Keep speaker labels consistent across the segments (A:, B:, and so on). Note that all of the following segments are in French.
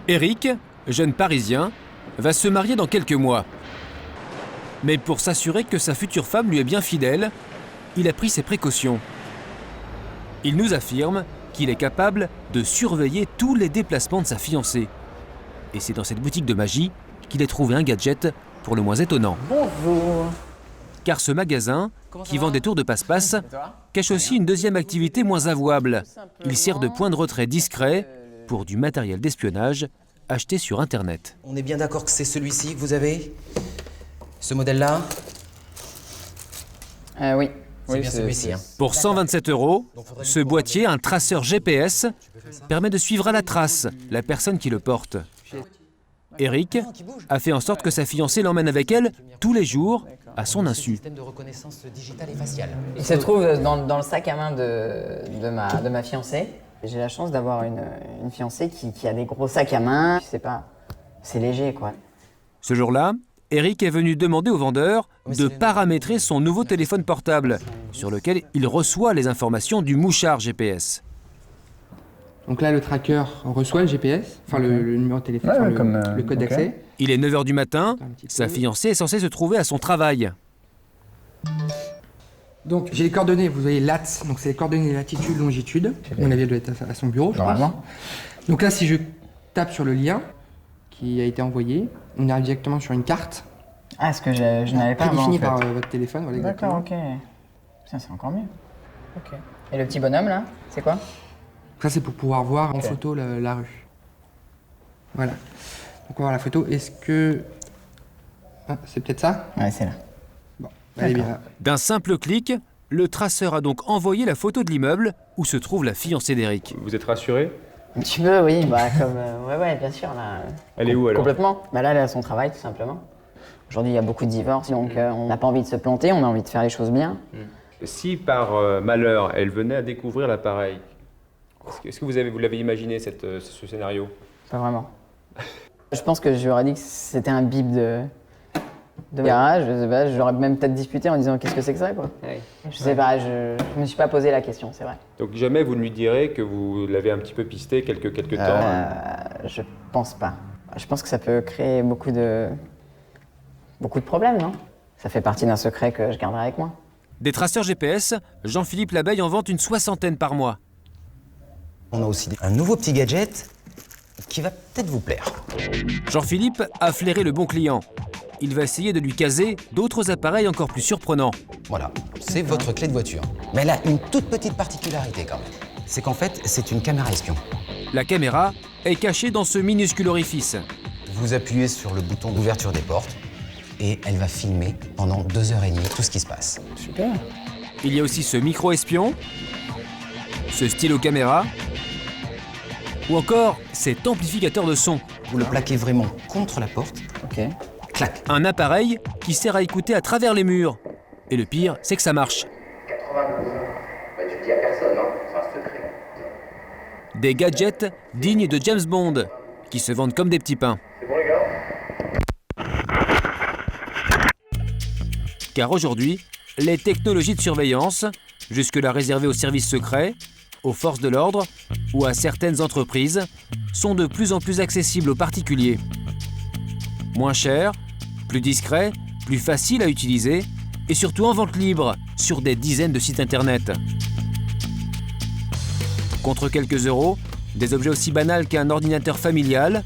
A: Eric, jeune Parisien, va se marier dans quelques mois. Mais pour s'assurer que sa future femme lui est bien fidèle, il a pris ses précautions. Il nous affirme qu'il est capable de surveiller tous les déplacements de sa fiancée. Et c'est dans cette boutique de magie qu'il a trouvé un gadget pour le moins étonnant.
B: Bonjour.
A: Car ce magasin, qui vend des tours de passe-passe, cache aussi une deuxième activité moins avouable. Il sert de point de retrait discret pour du matériel d'espionnage acheté sur Internet.
C: On est bien d'accord que c'est celui-ci que vous avez? Ce modèle-là?
B: Oui.
C: C'est bien celui-ci. Hein.
A: Pour 127 €, ce boîtier, un traceur GPS, permet de suivre à la trace la personne qui le porte. Eric a fait en sorte que sa fiancée l'emmène avec elle tous les jours, à son insu.
C: Système de reconnaissance digitale et faciale.
B: Il se trouve dans le sac à main de ma fiancée. J'ai la chance d'avoir une fiancée qui a des gros sacs à main. Je sais pas, c'est léger quoi.
A: Ce jour-là, Eric est venu demander au vendeur de paramétrer son nouveau téléphone portable, sur lequel il reçoit les informations du mouchard GPS.
D: Donc là, le tracker reçoit le GPS, enfin le numéro de téléphone, le code d'accès.
A: Il est 9 h du matin, sa fiancée est censée se trouver à son travail.
D: Donc j'ai les coordonnées, vous voyez lat, donc c'est les coordonnées latitude, longitude. On avait doit être à son bureau, je pense. Donc là, si je tape sur le lien qui a été envoyé, on arrive directement sur une carte.
B: Ah, ce que je n'avais pas avant, en
D: définie
B: fait.
D: par votre téléphone, voilà exactement.
B: D'accord, ok. Ça, c'est encore mieux. Ok. Et le petit bonhomme là, c'est quoi?
D: Ça, c'est pour pouvoir voir en photo la rue. Voilà. Donc on va voir la photo. Est-ce que... Ah, c'est peut-être ça?
B: Ouais, c'est là.
D: Bon, elle est bien là.
A: D'un simple clic, le traceur a donc envoyé la photo de l'immeuble où se trouve la fiancée d'Eric.
E: Vous êtes rassuré?
B: Un petit peu, oui, bah comme... ouais, bien sûr, là.
E: Elle est où alors?
B: Complètement. Bah là, elle est à son travail, tout simplement. Aujourd'hui, il y a beaucoup de divorces, donc on n'a pas envie de se planter, on a envie de faire les choses bien.
E: Si par malheur, elle venait à découvrir l'appareil, est-ce que vous l'avez imaginé ce scénario?
B: Pas vraiment. Je pense que je lui aurais dit que c'était un bip de garage, je sais pas, j'aurais même peut-être disputé en disant qu'est-ce que c'est que ça, quoi. Ouais. Je sais pas, je me suis pas posé la question, c'est vrai.
E: Donc jamais vous ne lui direz que vous l'avez un petit peu pisté quelque temps?
B: Je pense pas. Je pense que ça peut créer beaucoup de problèmes, non? Ça fait partie d'un secret que je garderai avec moi.
A: Des traceurs GPS, Jean-Philippe Labeille en vend une 60aine par mois.
C: On a aussi un nouveau petit gadget qui va peut-être vous plaire.
A: Jean-Philippe a flairé le bon client. Il va essayer de lui caser d'autres appareils encore plus surprenants.
C: Voilà, c'est votre clé de voiture. Mais elle a une toute petite particularité quand même. C'est qu'en fait, c'est une caméra espion.
A: La caméra est cachée dans ce minuscule orifice.
C: Vous appuyez sur le bouton d'ouverture des portes et elle va filmer pendant 2h30 tout ce qui se passe.
B: Super.
A: Il y a aussi ce micro-espion, ce stylo caméra, ou encore cet amplificateur de son.
C: Vous le plaquez vraiment contre la porte.
B: Ok.
C: Clac.
A: Un appareil qui sert à écouter à travers les murs. Et le pire, c'est que ça marche.
F: 92. Bah, tu le dis à personne, hein, c'est un secret.
A: Des gadgets dignes de James Bond, qui se vendent comme des petits pains.
F: C'est bon, les gars?
A: Car aujourd'hui, les technologies de surveillance, jusque-là réservées aux services secrets, aux forces de l'ordre ou à certaines entreprises, sont de plus en plus accessibles aux particuliers. Moins chers, plus discrets, plus faciles à utiliser et surtout en vente libre sur des dizaines de sites internet. Contre quelques euros, des objets aussi banals qu'un ordinateur familial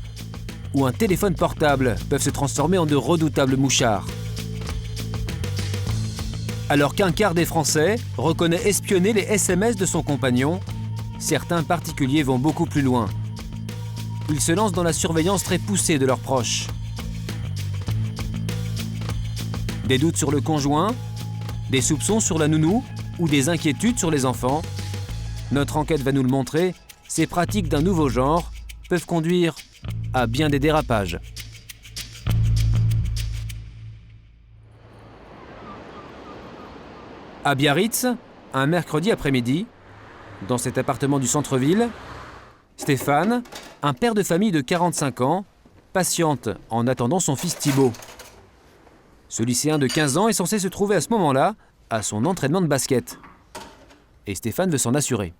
A: ou un téléphone portable peuvent se transformer en de redoutables mouchards. Alors qu'un quart des Français reconnaît espionner les SMS de son compagnon, certains particuliers vont beaucoup plus loin. Ils se lancent dans la surveillance très poussée de leurs proches. Des doutes sur le conjoint, des soupçons sur la nounou ou des inquiétudes sur les enfants. Notre enquête va nous le montrer, ces pratiques d'un nouveau genre peuvent conduire à bien des dérapages. À Biarritz, un mercredi après-midi, dans cet appartement du centre-ville, Stéphane, un père de famille de 45 ans, patiente en attendant son fils Thibaut. Ce lycéen de 15 ans est censé se trouver à ce moment-là à son entraînement de basket. Et Stéphane veut s'en assurer.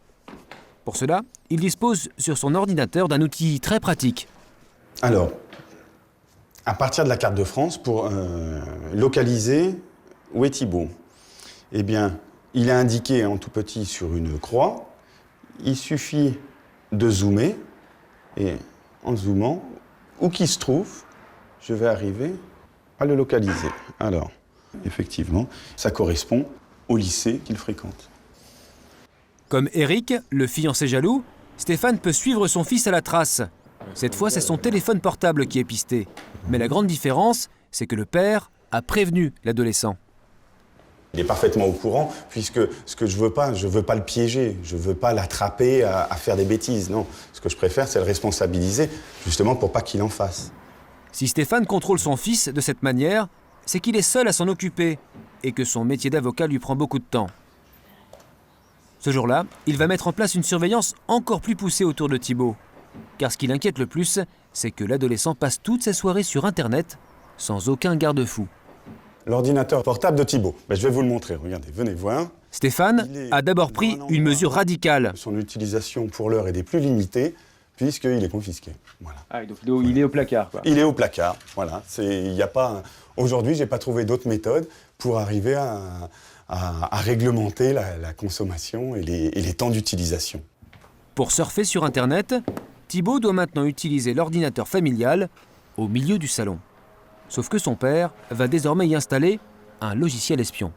A: Pour cela, il dispose sur son ordinateur d'un outil très pratique.
G: Alors, à partir de la carte de France, pour localiser où est Thibaut, eh bien, il est indiqué en tout petit sur une croix. Il suffit de zoomer, et en zoomant, où qu'il se trouve, je vais arriver à le localiser. Alors, effectivement, ça correspond au lycée qu'il fréquente.
A: Comme Eric, le fiancé jaloux, Stéphane peut suivre son fils à la trace. Cette fois, c'est son téléphone portable qui est pisté. Mais la grande différence, c'est que le père a prévenu l'adolescent.
G: Il est parfaitement au courant, puisque ce que je veux pas le piéger, je veux pas l'attraper à faire des bêtises. Non, ce que je préfère, c'est le responsabiliser, justement pour pas qu'il en fasse.
A: Si Stéphane contrôle son fils de cette manière, c'est qu'il est seul à s'en occuper et que son métier d'avocat lui prend beaucoup de temps. Ce jour-là, il va mettre en place une surveillance encore plus poussée autour de Thibaut. Car ce qui l'inquiète le plus, c'est que l'adolescent passe toutes ses soirées sur Internet sans aucun garde-fou.
G: L'ordinateur portable de Thibaut, je vais vous le montrer, regardez, venez voir.
A: Stéphane a d'abord pris une mesure radicale.
G: Son utilisation pour l'heure est des plus limitées, puisqu'il est confisqué. Voilà.
E: Ah, donc il est au placard, quoi.
G: Il est au placard, voilà. Aujourd'hui, je n'ai pas trouvé d'autre méthode pour arriver à réglementer la consommation et les temps d'utilisation.
A: Pour surfer sur Internet, Thibaut doit maintenant utiliser l'ordinateur familial au milieu du salon. Sauf que son père va désormais y installer un logiciel espion.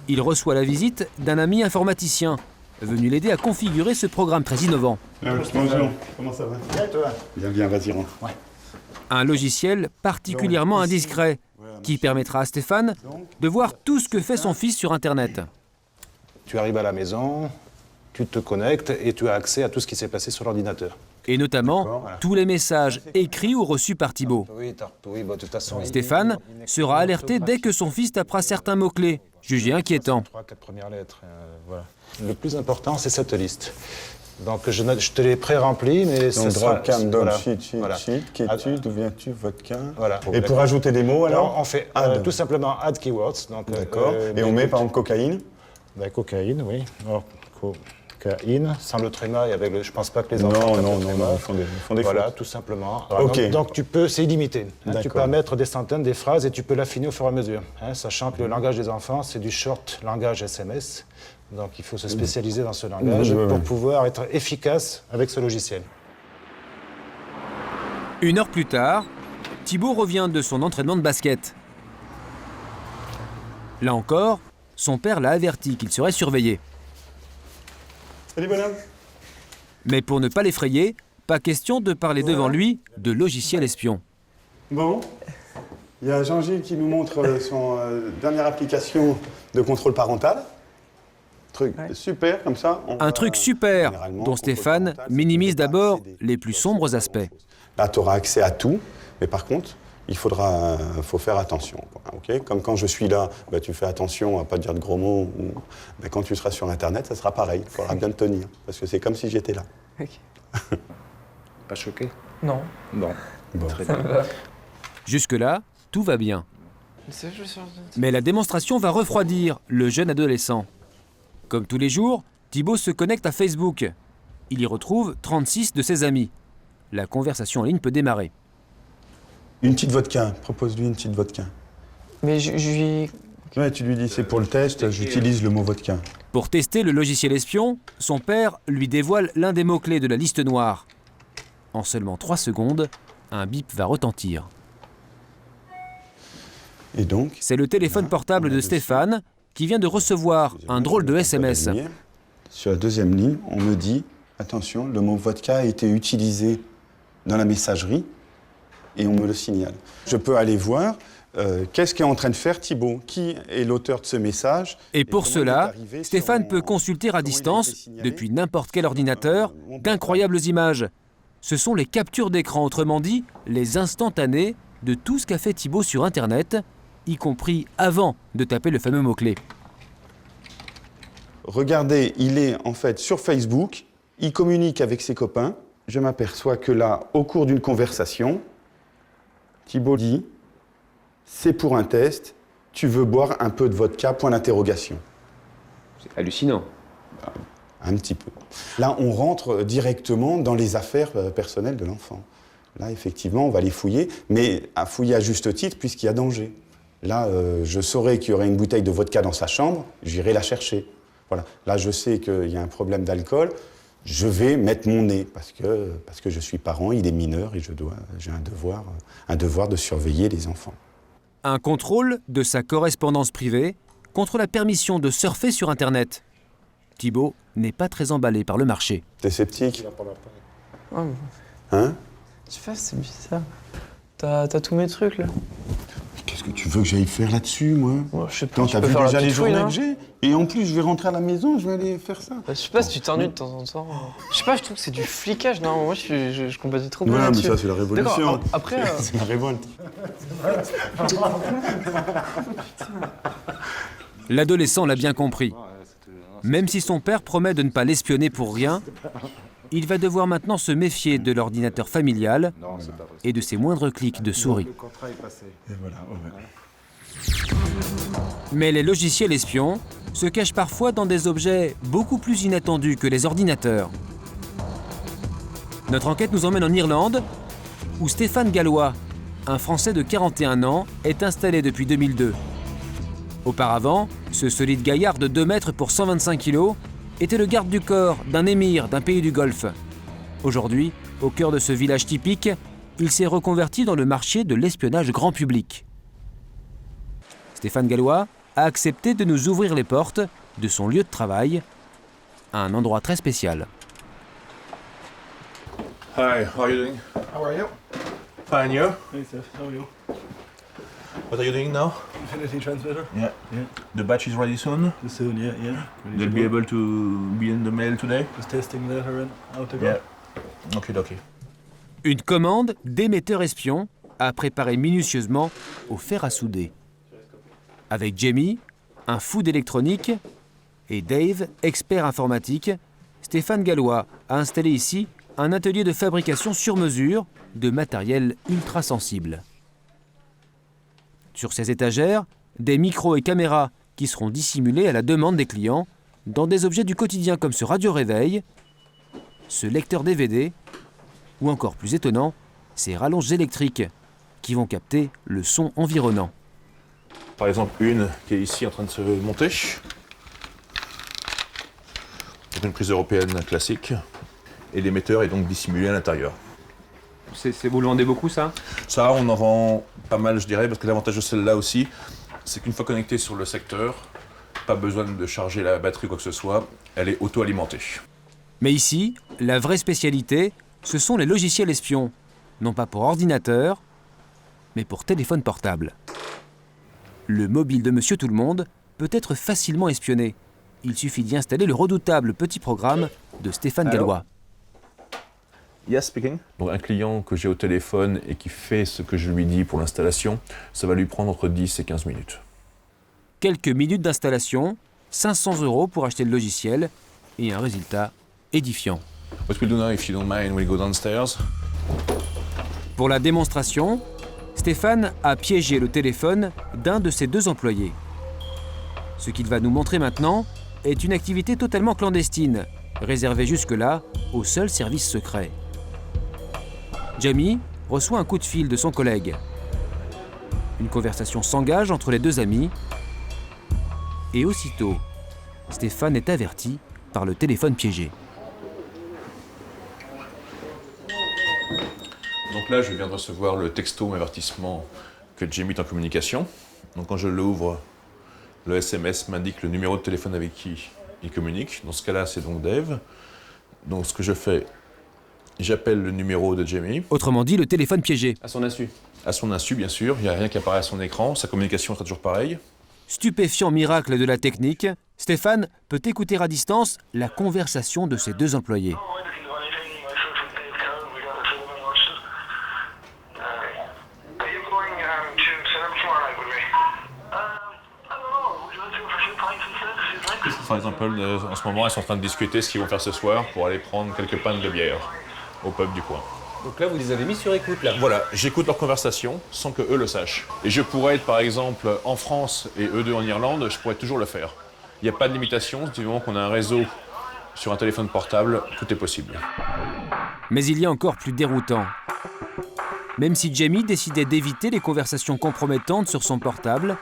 A: Il reçoit la visite d'un ami informaticien, venu l'aider à configurer ce programme très innovant.
G: Bonjour, comment ça va? Bien, toi? Bien, vas-y, rentre. Ouais.
A: Un logiciel particulièrement indiscret, qui permettra à Stéphane de voir tout ce que fait son fils sur Internet.
H: Tu arrives à la maison, tu te connectes et tu as accès à tout ce qui s'est passé sur l'ordinateur.
A: Et notamment tous les messages écrits ou reçus par Thibaut.
H: De toute façon,
A: Stéphane sera alerté dès que son fils tapera certains mots-clés, jugés inquiétants.
H: 3-4 premières lettres, voilà. Le plus important, c'est cette liste. Donc je te l'ai pré-rempli, mais
G: donc, Dropcam, Sheet, quiétude, d'où viens-tu, vodka. Voilà. Et pour ajouter des mots, alors
H: on fait tout simplement add keywords.
G: D'accord. Et on met par exemple cocaïne.
H: Cocaïne, oui. Alors, cocaïne, sans le tréma et avec le. Je pense pas que les enfants.
G: Non, ils font des
H: voilà,
G: fautes.
H: tout simplement.
G: Okay.
H: Donc c'est illimité. Tu peux mettre des centaines, des phrases et tu peux l'affiner au fur et à mesure. Sachant que le langage des enfants, c'est du short langage SMS. Donc il faut se spécialiser dans ce langage pour pouvoir être efficace avec ce logiciel.
A: 1 heure plus tard, Thibaut revient de son entraînement de basket. Là encore, son père l'a averti qu'il serait surveillé.
G: Salut bonhomme.
A: Mais pour ne pas l'effrayer, pas question de parler devant lui de logiciel espion.
G: Bon, il y a Jean-Gilles qui nous montre son dernière application de contrôle parental. Truc super, comme ça.
A: Un truc super, dont Stéphane minimise d'abord les plus sombres aspects.
G: Là, tu auras accès à tout, mais par contre, faut faire attention. Okay, comme quand je suis là, tu fais attention à ne pas dire de gros mots. Quand tu seras sur Internet, ça sera pareil. Il faudra bien le tenir, parce que c'est comme si j'étais là.
B: Okay.
H: Pas choqué?
B: Non.
H: Bon.
B: Très bien.
A: Jusque-là, tout va bien. Mais la démonstration va refroidir le jeune adolescent. Comme tous les jours, Thibaut se connecte à Facebook. Il y retrouve 36 de ses amis. La conversation en ligne peut démarrer.
G: Une petite vodka, propose-lui une petite vodka.
B: Mais je lui...
G: Ouais, tu lui dis, c'est pour le test, j'utilise le mot vodka.
A: Pour tester le logiciel espion, son père lui dévoile l'un des mots-clés de la liste noire. En seulement 3 secondes, un bip va retentir.
G: Et donc,
A: c'est le téléphone portable de Stéphane qui vient de recevoir un drôle de SMS.
G: Sur la deuxième ligne, on me dit, attention, le mot vodka a été utilisé dans la messagerie et on me le signale. Je peux aller voir qu'est-ce qu'est en train de faire Thibaut, qui est l'auteur de ce message.
A: Et pour cela, Stéphane peut consulter à distance, depuis n'importe quel ordinateur, d'incroyables images. Ce sont les captures d'écran, autrement dit, les instantanés de tout ce qu'a fait Thibaut sur Internet, y compris avant de taper le fameux mot-clé.
G: Regardez, il est en fait sur Facebook, il communique avec ses copains. Je m'aperçois que là, au cours d'une conversation, Thibaut dit « C'est pour un test, tu veux boire un peu de vodka, point d'interrogation ».
E: C'est hallucinant.
G: Un petit peu. Là, on rentre directement dans les affaires personnelles de l'enfant. Là, effectivement, on va les fouiller, mais à fouiller à juste titre, puisqu'il y a danger. Là, je saurais qu'il y aurait une bouteille de vodka dans sa chambre, j'irai la chercher. Voilà. Là, je sais qu'il y a un problème d'alcool, je vais mettre mon nez, parce que je suis parent, il est mineur, et j'ai un devoir de surveiller les enfants.
A: Un contrôle de sa correspondance privée contre la permission de surfer sur Internet. Thibault n'est pas très emballé par le marché.
G: T'es sceptique?
I: Oh,
G: Hein?
I: je sais pas, c'est bizarre. T'as tous mes trucs, là.
G: Qu'est-ce que tu veux que j'aille faire là-dessus, moi?
I: Bon, je sais pas,
G: T'as
I: tu peux
G: vu
I: faire la
G: déjà les
I: petite fouille,
G: journées
I: hein.
G: que j'ai? Et en plus, je vais rentrer à la maison, je vais aller faire ça.
I: Je sais pas si tu t'ennuies de temps en temps. Je sais pas, je trouve que c'est du flicage. Non, moi, je compatis trop bien
G: Ouais, mais
I: là-dessus.
G: ça, c'est la révolution.
I: D'accord, après...
G: C'est la révolte.
A: L'adolescent l'a bien compris. Même si son père promet de ne pas l'espionner pour rien, il va devoir maintenant se méfier de l'ordinateur familial et de ses moindres clics de souris.
G: Et voilà,
A: Mais les logiciels espions se cachent parfois dans des objets beaucoup plus inattendus que les ordinateurs. Notre enquête nous emmène en Irlande, où Stéphane Gallois, un Français de 41 ans, est installé depuis 2002. Auparavant, ce solide gaillard de 2 mètres pour 125 kilos était le garde du corps d'un émir d'un pays du Golfe. Aujourd'hui, au cœur de ce village typique, il s'est reconverti dans le marché de l'espionnage grand public. Stéphane Gallois a accepté de nous ouvrir les portes de son lieu de travail, un endroit très spécial.
J: Hi, how are you doing?
K: How are you?
J: Fine, you?
K: Hey, Steph. How are you?
J: What are you doing now?
K: Infinity transmitter?
J: Yeah. The batch is ready soon?
K: Soon, yeah. Ready
J: They'll
K: to
J: be
K: go.
J: able to be in the mail today?
K: Just testing later and out to go.
J: Yeah. Okay.
A: Une commande d'émetteur espion à préparer minutieusement au fer à souder. Avec Jamie, un fou d'électronique, et Dave, expert informatique, Stéphane Gallois a installé ici un atelier de fabrication sur mesure de matériel ultra sensible. Sur ces étagères, des micros et caméras qui seront dissimulés à la demande des clients dans des objets du quotidien comme ce radio-réveil, ce lecteur DVD ou encore plus étonnant, ces rallonges électriques qui vont capter le son environnant.
J: Par exemple, une qui est ici en train de se monter. C'est une prise européenne classique. Et l'émetteur est donc dissimulé à l'intérieur.
E: Vous le vendez beaucoup, ça?
J: Ça, on en vend pas mal, je dirais, parce que l'avantage de celle-là aussi, c'est qu'une fois connectée sur le secteur, pas besoin de charger la batterie ou quoi que ce soit, elle est auto-alimentée.
A: Mais ici, la vraie spécialité, ce sont les logiciels espions. Non pas pour ordinateur, mais pour téléphone portable. Le mobile de Monsieur Tout-le-Monde peut être facilement espionné. Il suffit d'y installer le redoutable petit programme de Stéphane Gallois.
J: Yes, speaking. Donc un client que j'ai au téléphone et qui fait ce que je lui dis pour l'installation, ça va lui prendre entre 10 et 15 minutes.
A: Quelques minutes d'installation, 500 € pour acheter le logiciel et un résultat édifiant.
J: What we'll do now, if you don't mind, we'll go downstairs.
A: Pour la démonstration, Stéphane a piégé le téléphone d'un de ses 2 employés. Ce qu'il va nous montrer maintenant est une activité totalement clandestine, réservée jusque-là aux seuls services secrets. Jamie reçoit un coup de fil de son collègue. Une conversation s'engage entre les 2 amis. Et aussitôt, Stéphane est averti par le téléphone piégé.
J: Donc là, je viens de recevoir le texto avertissement que Jamie est en communication. Donc quand je l'ouvre, le SMS m'indique le numéro de téléphone avec qui il communique. Dans ce cas-là, c'est donc Dave. Donc ce que je fais, j'appelle le numéro de Jamie.
A: Autrement dit, le téléphone piégé.
E: À son insu.
J: À son insu, bien sûr. Il n'y a rien qui apparaît à son écran. Sa communication sera toujours pareille.
A: Stupéfiant miracle de la technique, Stéphane peut écouter à distance la conversation de ses 2 employés.
J: Par exemple, en ce moment, ils sont en train de discuter ce qu'ils vont faire ce soir pour aller prendre quelques pintes de bière au pub du coin.
E: Donc là, vous les avez mis sur écoute, là.
J: Voilà, j'écoute leur conversation sans que eux le sachent. Et je pourrais être, par exemple, en France et eux 2 en Irlande, je pourrais toujours le faire. Il n'y a pas de limitation, du moment qu'on a un réseau Sur un téléphone portable, tout est possible.
A: Mais il y a encore plus déroutant. Même si Jamie décidait d'éviter les conversations compromettantes sur son portable,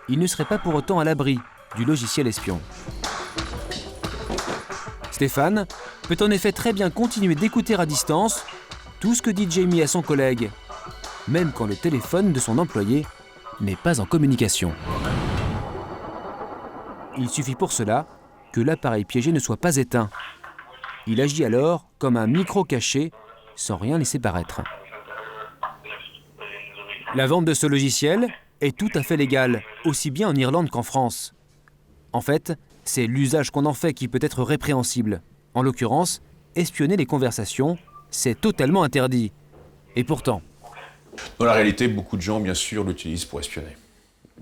A: il ne serait pas pour autant à l'abri du logiciel espion. Stéphane peut en effet très bien continuer d'écouter à distance tout ce que dit Jamie à son collègue, même quand le téléphone de son employé n'est pas en communication. Il suffit pour cela que l'appareil piégé ne soit pas éteint. Il agit alors comme un micro caché, sans rien laisser paraître. La vente de ce logiciel est tout à fait légale, aussi bien en Irlande qu'en France. En fait, c'est l'usage qu'on en fait qui peut être répréhensible. En l'occurrence, espionner les conversations, c'est totalement interdit. Et pourtant...
J: Dans la réalité, beaucoup de gens, bien sûr, l'utilisent pour espionner.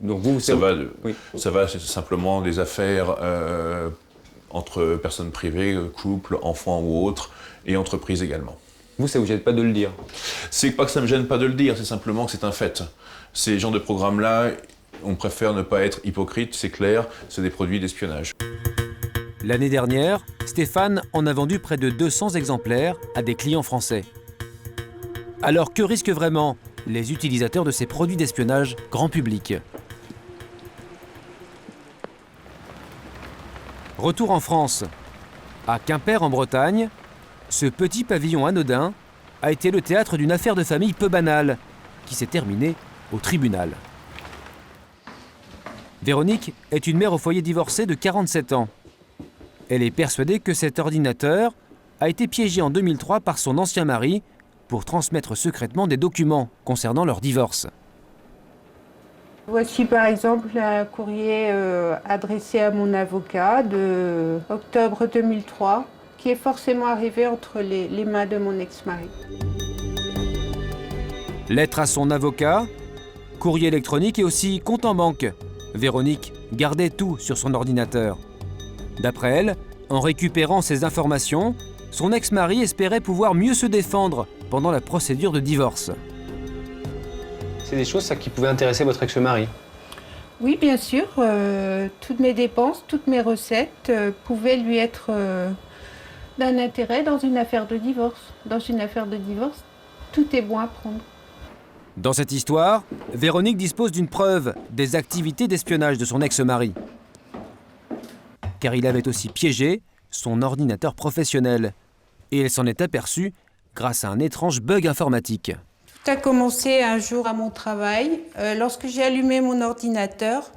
E: Donc vous,
J: ça va, c'est simplement des affaires entre personnes privées, couples, enfants ou autres, et entreprises également.
E: Vous, ça vous gêne pas de le dire?
J: C'est pas que ça me gêne pas de le dire, c'est simplement que c'est un fait. Ces genres de programmes-là, on préfère ne pas être hypocrite, c'est clair, c'est des produits d'espionnage.
A: L'année dernière, Stéphane en a vendu près de 200 exemplaires à des clients français. Alors que risquent vraiment les utilisateurs de ces produits d'espionnage grand public? Retour en France. À Quimper, en Bretagne, ce petit pavillon anodin a été le théâtre d'une affaire de famille peu banale, qui s'est terminée au tribunal. Véronique est une mère au foyer divorcée de 47 ans. Elle est persuadée que cet ordinateur a été piégé en 2003 par son ancien mari pour transmettre secrètement des documents concernant leur divorce.
L: Voici par exemple un courrier adressé à mon avocat de octobre 2003 qui est forcément arrivé entre les mains de mon ex-mari.
A: Lettre à son avocat, courrier électronique et aussi compte en banque. Véronique gardait tout sur son ordinateur. D'après elle, en récupérant ces informations, son ex-mari espérait pouvoir mieux se défendre pendant la procédure de divorce.
I: C'est des choses ça, qui pouvaient intéresser votre ex-mari?
L: Oui, bien sûr. Toutes mes dépenses, toutes mes recettes pouvaient lui être d'un intérêt dans une affaire de divorce. Dans une affaire de divorce, tout est bon à prendre.
A: Dans cette histoire, Véronique dispose d'une preuve des activités d'espionnage de son ex-mari. Car il avait aussi piégé son ordinateur professionnel. Et elle s'en est aperçue grâce à un étrange bug informatique.
L: Tout a commencé un jour à mon travail. Lorsque j'ai allumé mon ordinateur,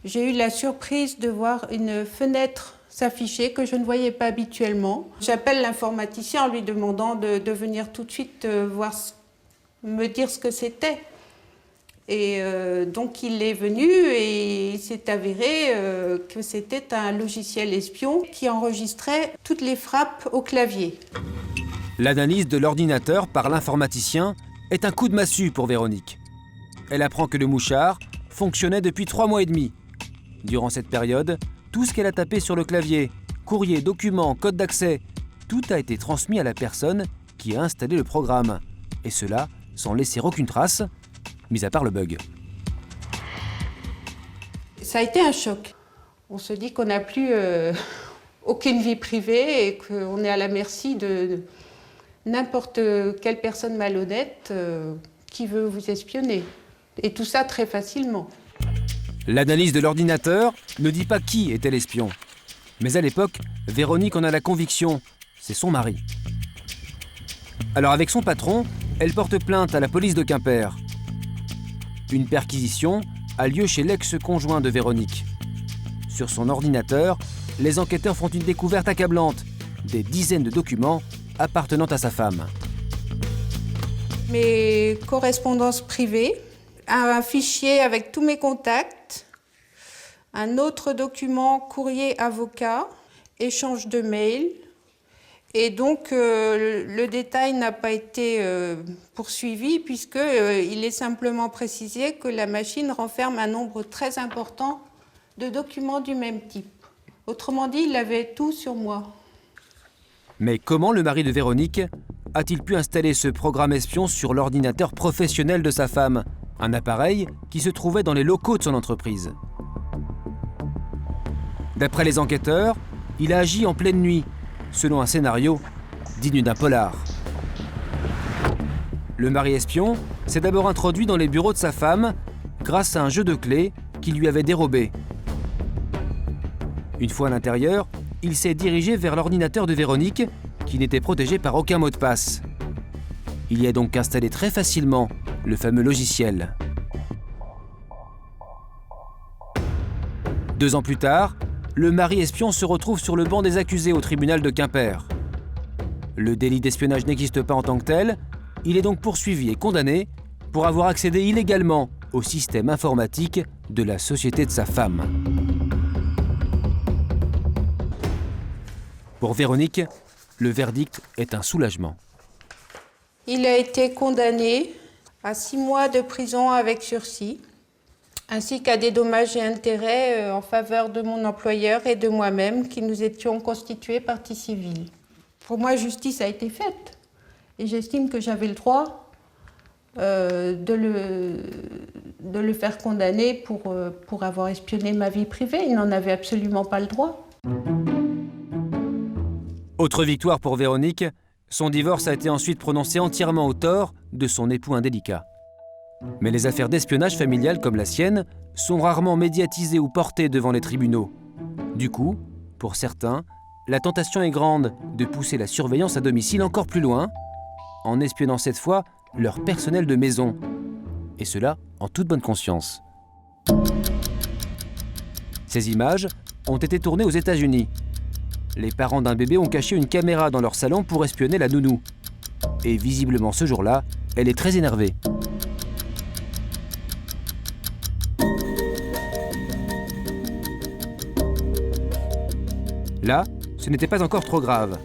L: j'ai eu la surprise de voir une fenêtre s'afficher que je ne voyais pas habituellement. J'appelle l'informaticien en lui demandant de venir tout de suite me dire ce que c'était. Et donc il est venu et il s'est avéré que c'était un logiciel espion qui enregistrait toutes les frappes au clavier.
A: L'analyse de l'ordinateur par l'informaticien est un coup de massue pour Véronique. Elle apprend que le mouchard fonctionnait depuis 3 mois et demi. Durant cette période, tout ce qu'elle a tapé sur le clavier, courrier, documents, code d'accès, tout a été transmis à la personne qui a installé le programme. Et cela sans laisser aucune trace, mis à part le bug.
L: Ça a été un choc. On se dit qu'on n'a plus aucune vie privée et qu'on est à la merci de n'importe quelle personne malhonnête qui veut vous espionner. Et tout ça très facilement.
A: L'analyse de l'ordinateur ne dit pas qui était l'espion. Mais à l'époque, Véronique en a la conviction, c'est son mari. Alors avec son patron, elle porte plainte à la police de Quimper. Une perquisition a lieu chez l'ex-conjoint de Véronique. Sur son ordinateur, les enquêteurs font une découverte accablante, des dizaines de documents appartenant à sa femme.
L: Mes correspondances privées, un fichier avec tous mes contacts, un autre document courrier avocat, échange de mails. Et donc le détail n'a pas été poursuivi puisqu'il est simplement précisé que la machine renferme un nombre très important de documents du même type. Autrement dit, il avait tout sur moi.
A: Mais comment le mari de Véronique a-t-il pu installer ce programme espion sur l'ordinateur professionnel de sa femme, un appareil qui se trouvait dans les locaux de son entreprise? D'après les enquêteurs, il a agi en pleine nuit, selon un scénario digne d'un polar. Le mari espion s'est d'abord introduit dans les bureaux de sa femme grâce à un jeu de clés qu'il lui avait dérobé. Une fois à l'intérieur, il s'est dirigé vers l'ordinateur de Véronique, qui n'était protégé par aucun mot de passe. Il y a donc installé très facilement le fameux logiciel. 2 ans plus tard, le mari espion se retrouve sur le banc des accusés au tribunal de Quimper. Le délit d'espionnage n'existe pas en tant que tel, il est donc poursuivi et condamné pour avoir accédé illégalement au système informatique de la société de sa femme. Pour Véronique, le verdict est un soulagement.
L: Il a été condamné à 6 mois de prison avec sursis, ainsi qu'à des dommages et intérêts en faveur de mon employeur et de moi-même, qui nous étions constitués partie civile. Pour moi, justice a été faite, et j'estime que j'avais le droit de le faire condamner pour avoir espionné ma vie privée. Il n'en avait absolument pas le droit.
A: Autre victoire pour Véronique, son divorce a été ensuite prononcé entièrement au tort de son époux indélicat. Mais les affaires d'espionnage familial comme la sienne sont rarement médiatisées ou portées devant les tribunaux. Du coup, pour certains, la tentation est grande de pousser la surveillance à domicile encore plus loin, en espionnant cette fois leur personnel de maison. Et cela en toute bonne conscience. Ces images ont été tournées aux États-Unis. Les parents d'un bébé ont caché une caméra dans leur salon pour espionner la nounou. Et visiblement ce jour-là, elle est très énervée. Là, ce n'était pas encore trop grave.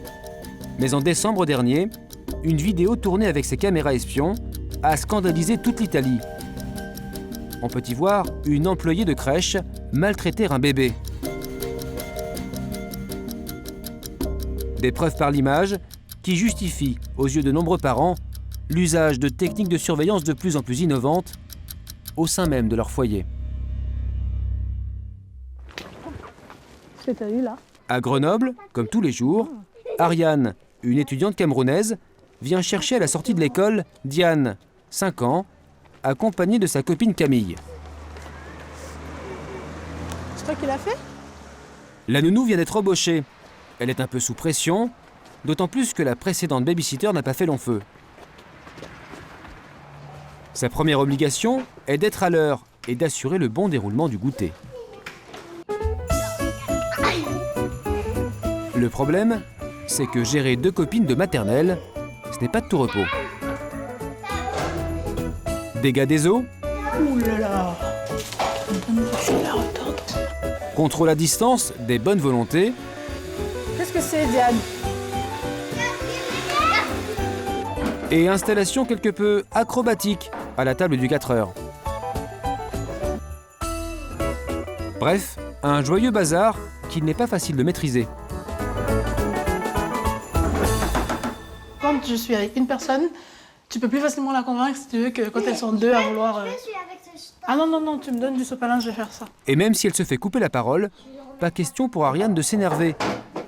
A: Mais en décembre dernier, une vidéo tournée avec ses caméras espions a scandalisé toute l'Italie. On peut y voir une employée de crèche maltraiter un bébé. Des preuves par l'image qui justifient, aux yeux de nombreux parents, l'usage de techniques de surveillance de plus en plus innovantes au sein même de leur foyer.
M: Ce que tu as eu là.
A: À Grenoble, comme tous les jours, Ariane, une étudiante camerounaise, vient chercher à la sortie de l'école Diane, 5 ans, accompagnée de sa copine Camille.
M: C'est toi qui l'as fait?
A: La nounou vient d'être embauchée. Elle est un peu sous pression, d'autant plus que la précédente babysitter n'a pas fait long feu. Sa première obligation est d'être à l'heure et d'assurer le bon déroulement du goûter. Le problème, c'est que gérer 2 copines de maternelle, ce n'est pas de tout repos. Dégâts des eaux.
M: Ouh là là. Je vais la retordre.
A: Contrôle à distance des bonnes volontés.
M: Qu'est-ce que c'est, Diane?
A: Et installation quelque peu acrobatique à la table du 4 heures. Bref, un joyeux bazar qu'il n'est pas facile de maîtriser.
M: Quand je suis avec une personne, tu peux plus facilement la convaincre si tu veux que quand elles sont 2 à vouloir... Ah non, non, non, tu me donnes du sopalin, je vais faire ça.
A: Et même si elle se fait couper la parole, pas question pour Ariane de s'énerver,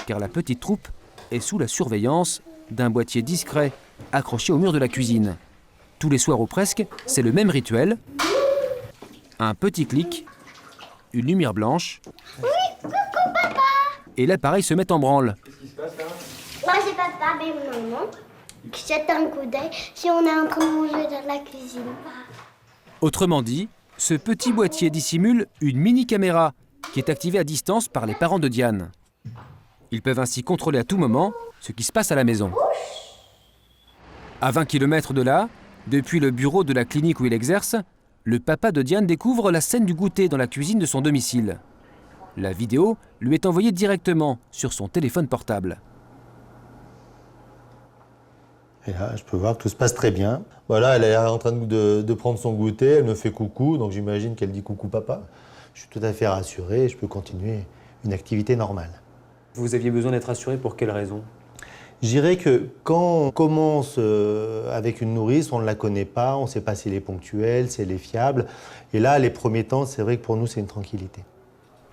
A: car la petite troupe est sous la surveillance d'un boîtier discret accroché au mur de la cuisine. Tous les soirs ou presque, c'est le même rituel. Un petit clic, une lumière blanche,
N: Oui, coucou papa.
A: Et l'appareil se met en branle.
N: Qu'est-ce qui se passe là? Moi c'est papa, mais maman. Je jette un coup d'œil si on est en train de manger dans la cuisine.
A: Autrement dit, ce petit boîtier dissimule une mini-caméra qui est activée à distance par les parents de Diane. Ils peuvent ainsi contrôler à tout moment ce qui se passe à la maison. À 20 km de là, depuis le bureau de la clinique où il exerce, le papa de Diane découvre la scène du goûter dans la cuisine de son domicile. La vidéo lui est envoyée directement sur son téléphone portable.
O: Et là, je peux voir que tout se passe très bien. Voilà, elle est en train de prendre son goûter, elle me fait coucou, donc j'imagine qu'elle dit coucou papa. Je suis tout à fait rassuré et je peux continuer une activité normale.
P: Vous aviez besoin d'être rassuré pour quelle raison?
O: Je dirais que quand on commence avec une nourrice, on ne la connaît pas, on ne sait pas si elle est ponctuelle, si elle est fiable. Et là, les premiers temps, c'est vrai que pour nous, c'est une tranquillité.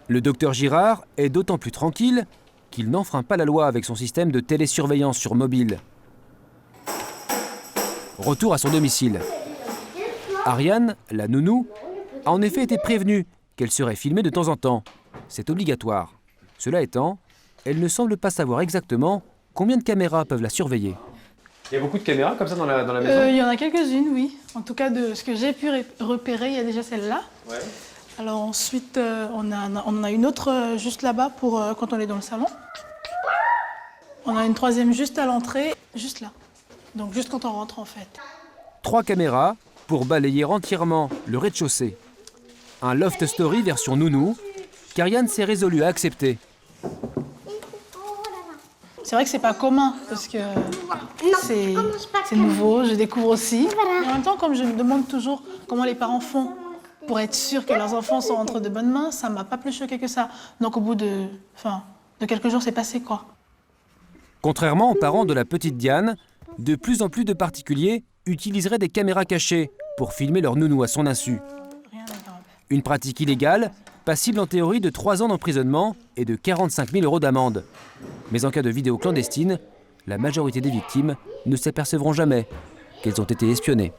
A: Le docteur Girard est d'autant plus tranquille qu'il n'enfreint pas la loi avec son système de télésurveillance sur mobile. Retour à son domicile. Ariane, la nounou, a en effet été prévenue qu'elle serait filmée de temps en temps. C'est obligatoire. Cela étant, elle ne semble pas savoir exactement combien de caméras peuvent la surveiller.
E: Il y a beaucoup de caméras comme ça dans la maison?
M: Il y en a quelques-unes, oui. En tout cas, de ce que j'ai pu repérer, il y a déjà celle-là.
E: Ouais.
M: Alors ensuite, on en a une autre juste là-bas pour quand on est dans le salon. On a une troisième juste à l'entrée, juste là. Donc juste quand on rentre en fait.
A: 3 caméras pour balayer entièrement le rez-de-chaussée. Un loft story version nounou qu'Ariane s'est résolue à accepter.
M: C'est vrai que c'est pas commun parce que c'est nouveau, je découvre aussi. Mais en même temps, comme je me demande toujours comment les parents font pour être sûrs que leurs enfants sont entre de bonnes mains, ça m'a pas plus choqué que ça. Donc au bout de quelques jours, c'est passé quoi.
A: Contrairement aux parents de la petite Diane, de plus en plus de particuliers utiliseraient des caméras cachées pour filmer leur nounou à son insu. Une pratique illégale, passible en théorie de 3 ans d'emprisonnement et de 45 000 € d'amende. Mais en cas de vidéo clandestine, la majorité des victimes ne s'apercevront jamais qu'elles ont été espionnées.